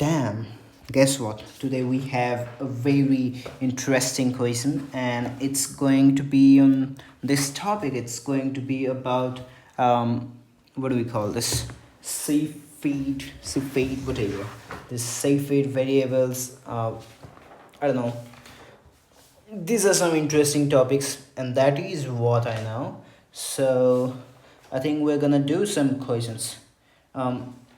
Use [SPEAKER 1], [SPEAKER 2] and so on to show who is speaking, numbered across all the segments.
[SPEAKER 1] Damn, guess what? Today we have a very interesting question, and it's going to be on this topic. It's going to be about what do we call this? Seafeed, whatever. This seafeed variables. I don't know. These are some interesting topics, and that is what I know. So I think we're gonna do some questions.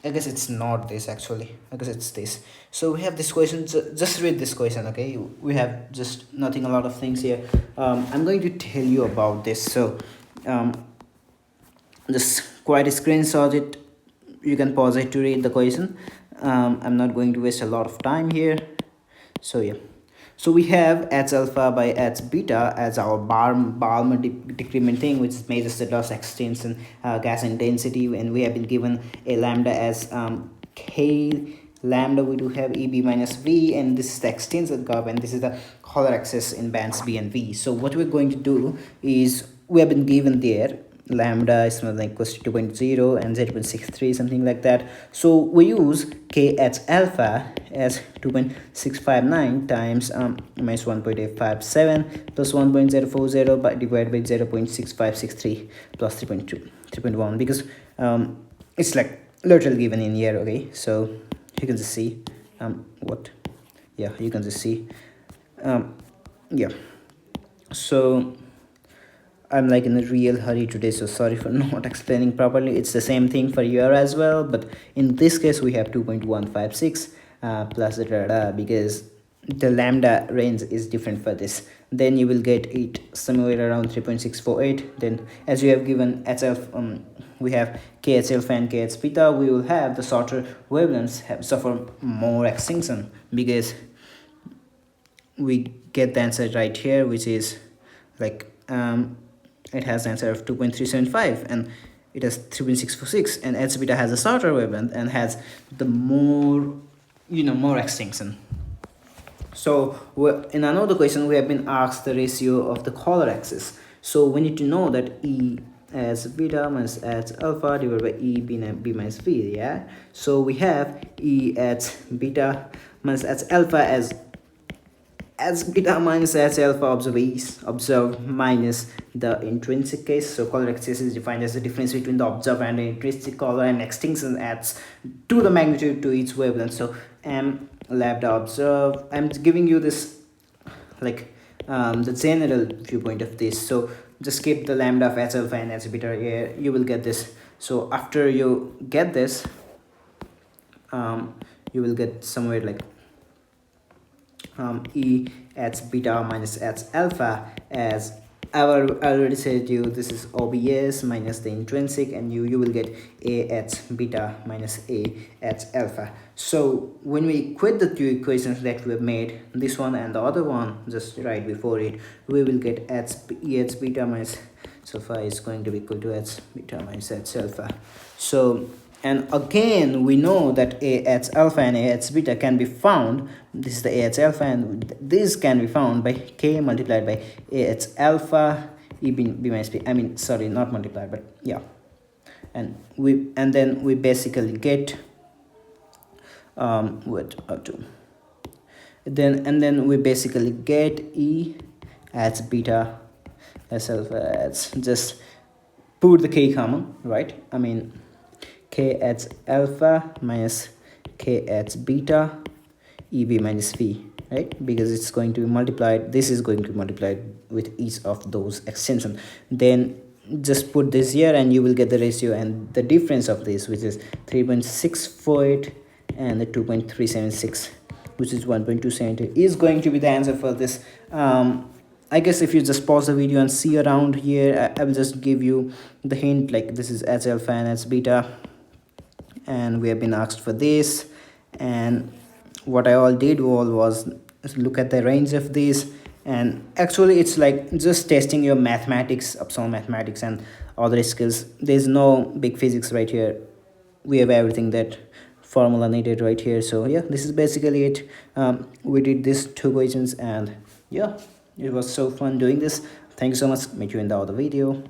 [SPEAKER 1] I guess it's not this actually. I guess it's this. So we have this question. Just read this question, okay? We have just nothing, a lot of things here. I'm going to tell you about this. So, um, just quite a screenshot it. You can pause it to read the question. I'm not going to waste a lot of time here. So yeah. So we have H alpha by H beta as our Balmer decrement thing, which measures the loss extension gas intensity, and we have been given a lambda as K lambda. We do have EB minus V, and this is the extensor curve, and this is the color axis in bands B and V. So what we're going to do is we have been given there lambda is something equals to 2.0 and 0.63, something like that. So we use kh alpha as 2.659 times minus 1.857 plus 1.040 by divided by 0.6563 plus 3.1, because it's like literal given in here. Okay, so you can just see what, yeah, you can just see yeah. So I'm like in a real hurry today, so sorry for not explaining properly. It's the same thing for here as well, but in this case we have 2.156 plus because the lambda range is different for this. Then you will get it somewhere around 3.648. Then as you have given HF, we have KH alpha and KH beta, we will have the shorter wavelengths have suffer more extinction, because we get the answer right here, which is like it has an answer of 2.375 and it has 3.646, and H beta has a shorter wavelength and has the more, more extinction. So in another question we have been asked the ratio of the color axis. So we need to know that E as beta minus H alpha divided by E B minus V. Yeah, so we have E H beta minus H alpha as beta minus H alpha observed minus the intrinsic case. So color axis is defined as the difference between the observed and the intrinsic color, and extinction adds to the magnitude to each wavelength. So m lambda observed, I'm giving you this like the general viewpoint of this. So just keep the lambda of H alpha and H beta here, you will get this. So after you get this, you will get somewhere like E H beta minus H alpha, as I already said you, this is OBS minus the intrinsic, and you will get AH beta minus AH alpha. So when we equate the two equations that we have made, this one and the other one just right before it, we will get EH beta minus alpha is going to be equal to H beta minus H alpha. So, and again we know that AH alpha and AH beta can be found. This is the AH alpha, and this can be found by K multiplied by AH alpha E B minus B. I mean, sorry, not multiplied, but yeah. And then we basically get then we basically get E as beta as alpha as, just put the K common, right? I mean KH alpha minus KH beta EB minus V, right? Because it's going to be multiplied, this is going to be multiplied with each of those extensions. Then just put this here and you will get the ratio and the difference of this, which is 3.648 and the 2.376, which is 1.270, is going to be the answer for this. I guess if you just pause the video and see around here, I will just give you the hint, like this is H alpha and H beta, and we have been asked for this, and what I all did was look at the range of these, and actually it's like just testing your mathematics, upon mathematics and other skills. There's no big physics right here. We have everything that formula needed right here. So yeah, this is basically it. We did these two questions, and yeah, it was so fun doing this. Thank you so much. Meet you in the other video.